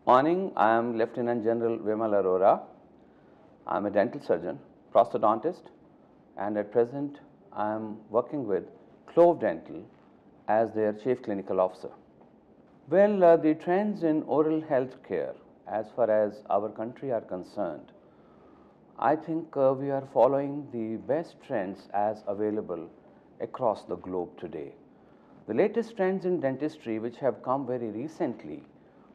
Morning, I am Lieutenant General Vimal Arora. I am a dental surgeon, prosthodontist, and at present I am working with Clove Dental as their Chief Clinical Officer. Well, the trends in oral health care as far as our country are concerned, I think we are following the best trends as available across the globe today. The latest trends in dentistry which have come very recently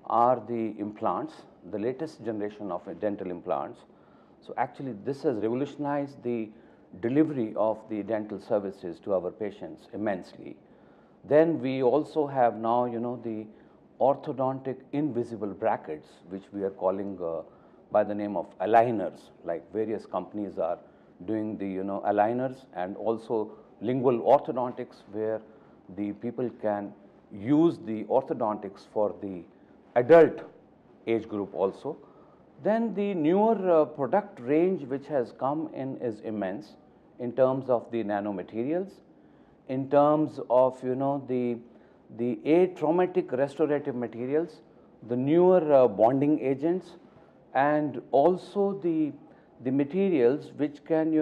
are the implants, the latest generation of dental implants. So actually this has revolutionized the delivery of the dental services to our patients immensely. Then we also have now, the orthodontic invisible brackets, which we are calling by the name of aligners, like various companies are doing the, aligners, and also lingual orthodontics, where the people can use the orthodontics for the adult age group also. Then the newer product range which has come in is immense in terms of the nanomaterials, in terms of the atraumatic restorative materials, the newer bonding agents, and also the materials which can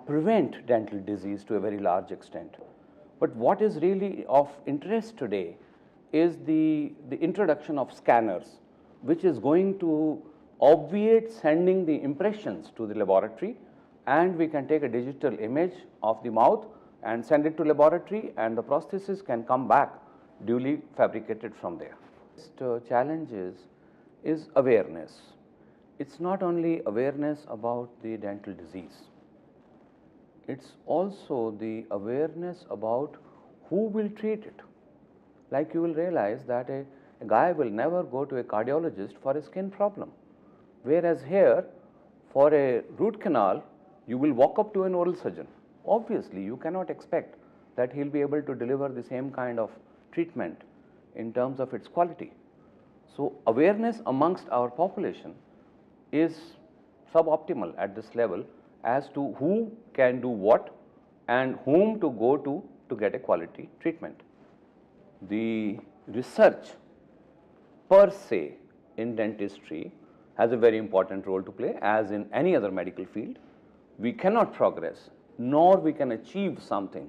prevent dental disease to a very large extent. But what is really of interest today is the introduction of scanners, which is going to obviate sending the impressions to the laboratory, and we can take a digital image of the mouth and send it to laboratory, and the prosthesis can come back duly fabricated from there. The challenge is awareness. It's not only awareness about the dental disease, it's also the awareness about who will treat it. Like you will realize that a guy will never go to a cardiologist for a skin problem, whereas here for a root canal you will walk up to an oral surgeon. Obviously you cannot expect that he will be able to deliver the same kind of treatment in terms of its quality. So awareness amongst our population is suboptimal at this level as to who can do what and whom to go to get a quality treatment. The research per se in dentistry has a very important role to play, as in any other medical field. We cannot progress nor we can achieve something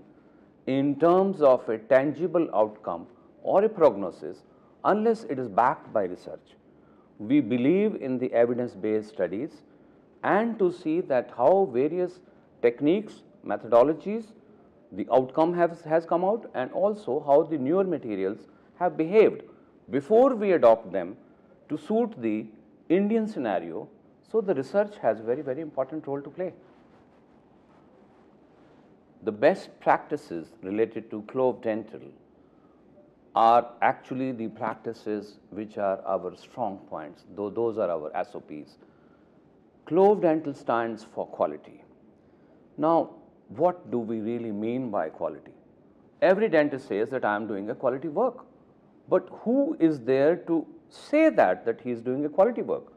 in terms of a tangible outcome or a prognosis unless it is backed by research. We believe in the evidence-based studies and to see that how various techniques, methodologies, the outcome has come out, and also how the newer materials have behaved before we adopt them to suit the Indian scenario. So the research has a very, very important role to play. The best practices related to Clove Dental are actually the practices which are our strong points, though those are our SOPs. Clove Dental stands for quality. Now, what do we really mean by quality? Every dentist says that I am doing a quality work, but who is there to say that he is doing a quality work?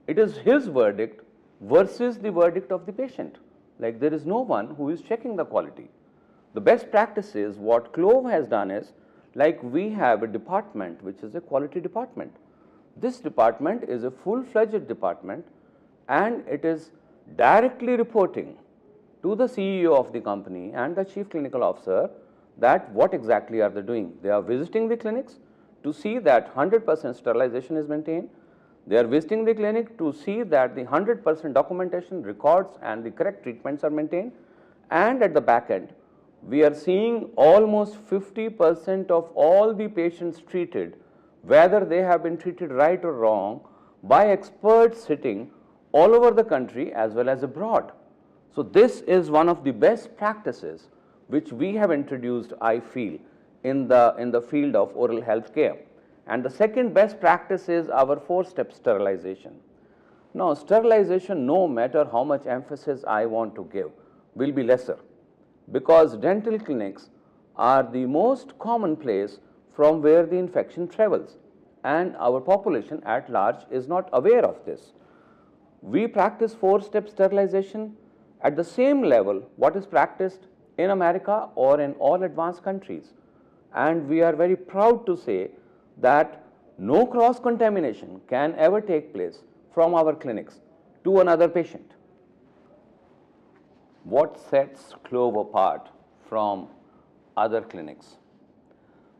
It is his verdict versus the verdict of the patient. Like, there is no one who is checking the quality. The best practice is what Clove has done is, like, we have a department which is a quality department. This department is a full-fledged department, and it is directly reporting to the CEO of the company and the Chief Clinical Officer that what exactly are they doing. They are visiting the clinics to see that 100% sterilization is maintained. They are visiting the clinic to see that the 100% documentation, records, and the correct treatments are maintained. And at the back end, we are seeing almost 50% of all the patients treated, whether they have been treated right or wrong, by experts sitting all over the country as well as abroad. So this is one of the best practices which we have introduced, I feel, in the field of oral health care. And the second best practice is our 4-step sterilization. Now, sterilization, no matter how much emphasis I want to give, will be lesser, because dental clinics are the most common place from where the infection travels, and our population at large is not aware of this. We practice 4-step sterilization at the same level what is practiced in America or in all advanced countries. And we are very proud to say that No cross-contamination can ever take place from our clinics to another patient. What sets Clove apart from other clinics?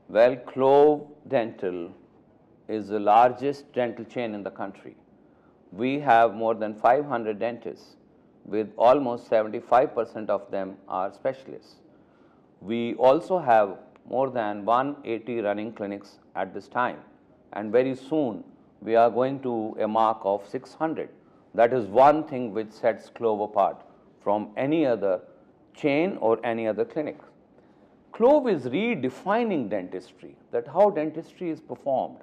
Well, Clove Dental is the largest dental chain in the country. We have more than 500 dentists, with almost 75% of them are specialists. We also have more than 180 running clinics at this time, and very soon we are going to a mark of 600. That is one thing which sets Clove apart from any other chain or any other clinic. Clove is redefining dentistry, that how dentistry is performed.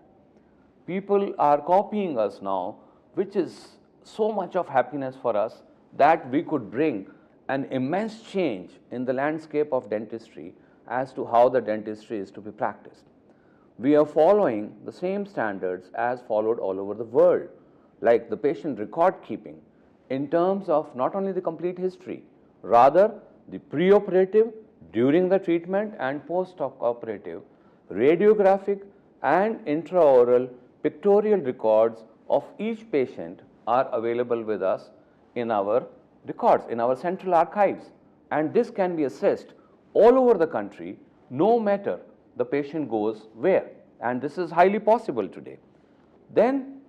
People are copying us now, which is so much of happiness for us that we could bring an immense change in the landscape of dentistry as to how the dentistry is to be practiced. We are following the same standards as followed all over the world, like the patient record keeping, in terms of not only the complete history, rather the preoperative, during the treatment and post-operative, radiographic and intraoral pictorial records of each patient are available with us in our records, in our central archives. And this can be assessed all over the country, no matter the patient goes where. And this is highly possible today. Then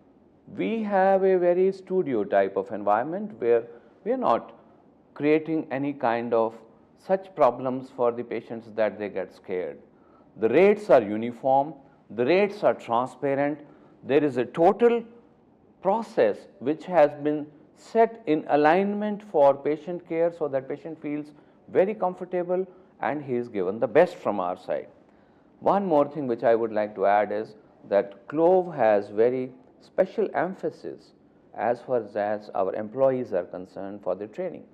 we have a very studio type of environment where we are not creating any kind of such problems for the patients that they get scared. The rates are uniform, the rates are transparent, there is a total process which has been set in alignment for patient care so that patient feels very comfortable and he is given the best from our side. One more thing which I would like to add is that Clove has very special emphasis as far as our employees are concerned for their training.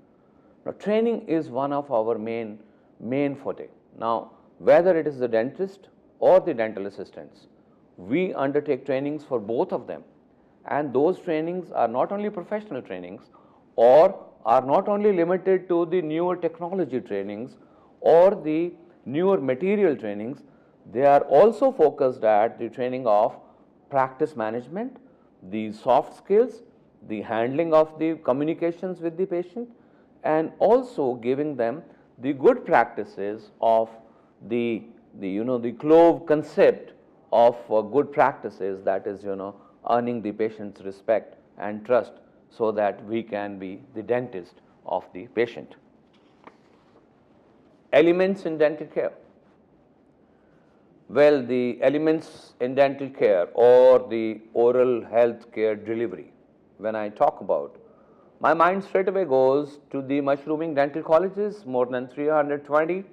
Now, training is one of our main forte. Now, whether it is the dentist or the dental assistants, we undertake trainings for both of them. And those trainings are not only professional trainings or are not only limited to the newer technology trainings or the newer material trainings, they are also focused at the training of practice management, the soft skills, the handling of the communications with the patient, and also giving them the good practices of the Clove concept of good practices, that is, earning the patient's respect and trust so that we can be the dentist of the patient. Elements in dental care. Well, the elements in dental care or the oral health care delivery, when I talk about, my mind straight away goes to the mushrooming dental colleges, more than 320,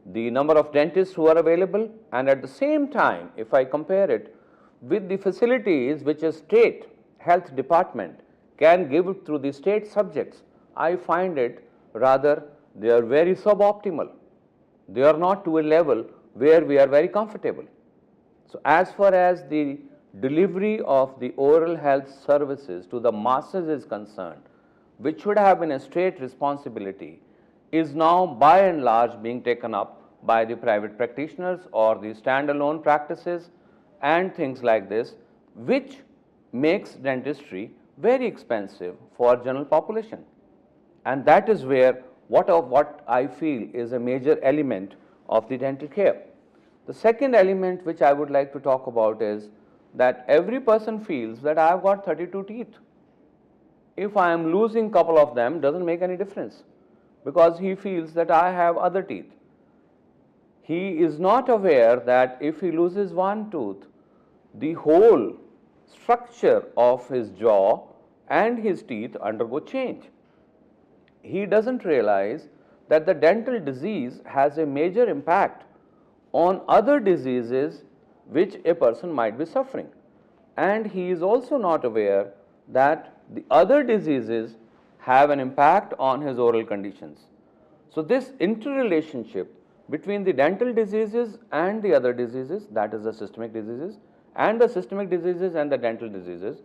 the number of dentists who are available, and at the same time, if I compare it with the facilities which a state health department can give it through the state subjects, I find it rather they are very suboptimal. They are not to a level where we are very comfortable. So, as far as the delivery of the oral health services to the masses is concerned, which should have been a state responsibility, is now by and large being taken up by the private practitioners or the standalone practices and things like this, which makes dentistry very expensive for general population. And that is where what I feel is a major element of the dental care. The second element which I would like to talk about is that every person feels that I have got 32 teeth. If I am losing couple of them, doesn't make any difference, because he feels that I have other teeth. He is not aware that if he loses one tooth, the whole structure of his jaw and his teeth undergo change. He doesn't realize that the dental disease has a major impact on other diseases which a person might be suffering. And he is also not aware that the other diseases have an impact on his oral conditions. So, this interrelationship between the dental diseases and the other diseases, that is the systemic diseases, and the systemic diseases and the dental diseases,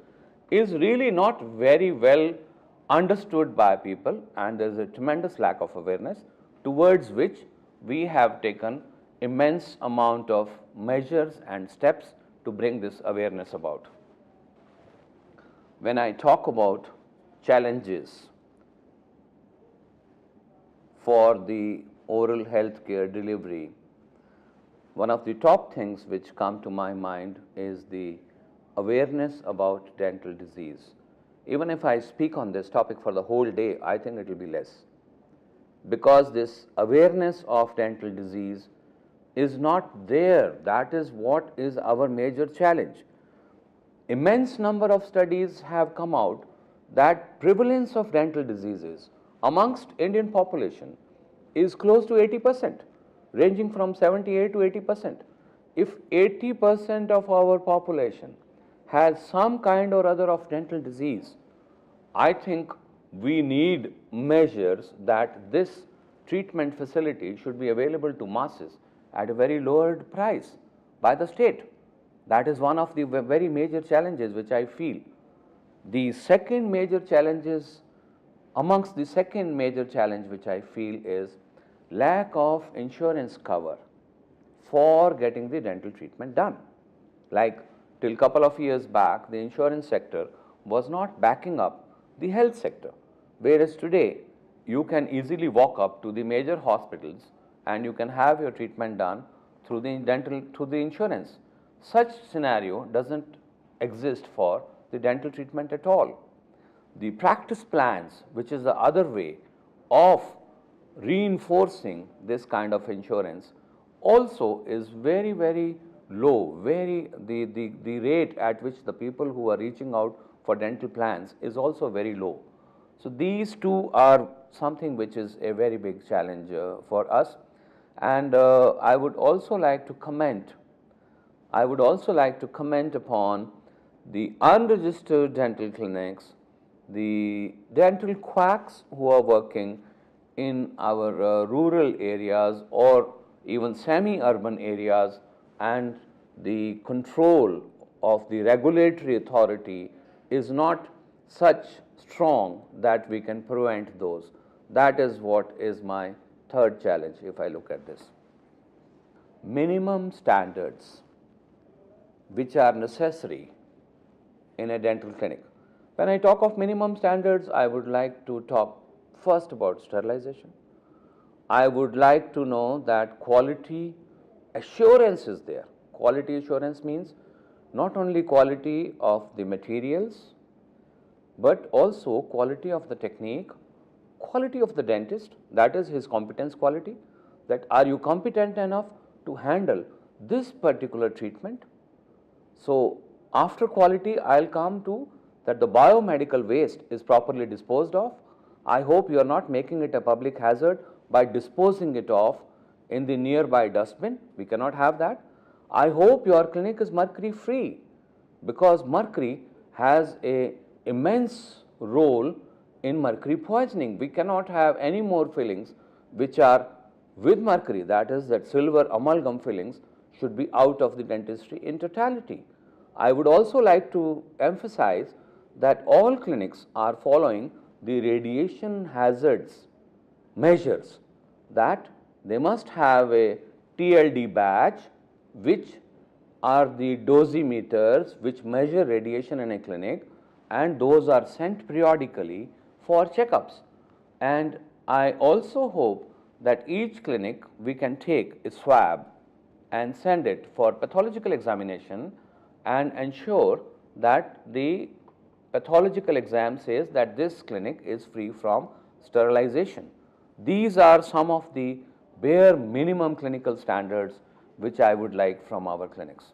is really not very well understood by people, and there is a tremendous lack of awareness, towards which we have taken immense amount of measures and steps to bring this awareness about. When I talk about challenges for the oral health care delivery, one of the top things which come to my mind is the awareness about dental disease. Even if I speak on this topic for the whole day, I think it will be less, because this awareness of dental disease is not there. That is what is our major challenge. Immense number of studies have come out that prevalence of dental diseases amongst Indian population is close to 80%, ranging from 78 to 80%. If 80% of our population has some kind or other of dental disease, I think we need measures that this treatment facility should be available to masses at a very lowered price by the state. That is one of the very major challenges which I feel. The second major challenges, amongst the second major challenge which I feel, is lack of insurance cover for getting the dental treatment done. Like till couple of years back, the insurance sector was not backing up the health sector, whereas today you can easily walk up to the major hospitals and you can have your treatment done through the insurance. Such scenario doesn't exist for the dental treatment at all. The practice plans, which is the other way of reinforcing this kind of insurance, also is very, very low. The rate at which the people who are reaching out for dental plans is also very low. So these two are something which is a very big challenge for us. And I would also like to comment upon the unregistered dental clinics, the dental quacks who are working in our rural areas or even semi-urban areas, and the control of the regulatory authority is not such strong that we can prevent those. That is what is my third challenge if I look at this. Minimum standards which are necessary in a dental clinic. When I talk of minimum standards, I would like to talk first about sterilization. I would like to know that quality assurance is there. Quality assurance means not only quality of the materials, but also quality of the technique, quality of the dentist, that is his competence quality, that are you competent enough to handle this particular treatment. So after quality, I'll come to that the biomedical waste is properly disposed of. I hope you are not making it a public hazard by disposing it off in the nearby dustbin. We cannot have that. I hope your clinic is mercury free, because mercury has an immense role in mercury poisoning. We cannot have any more fillings which are with mercury, that is, that silver amalgam fillings should be out of the dentistry in totality. I would also like to emphasize that all clinics are following the radiation hazards measures, that they must have a TLD badge, which are the dosimeters which measure radiation in a clinic, and those are sent periodically for checkups. And I also hope that each clinic we can take a swab and send it for pathological examination and ensure that the pathological exam says that this clinic is free from sterilization. These are some of the bare minimum clinical standards which I would like from our clinics.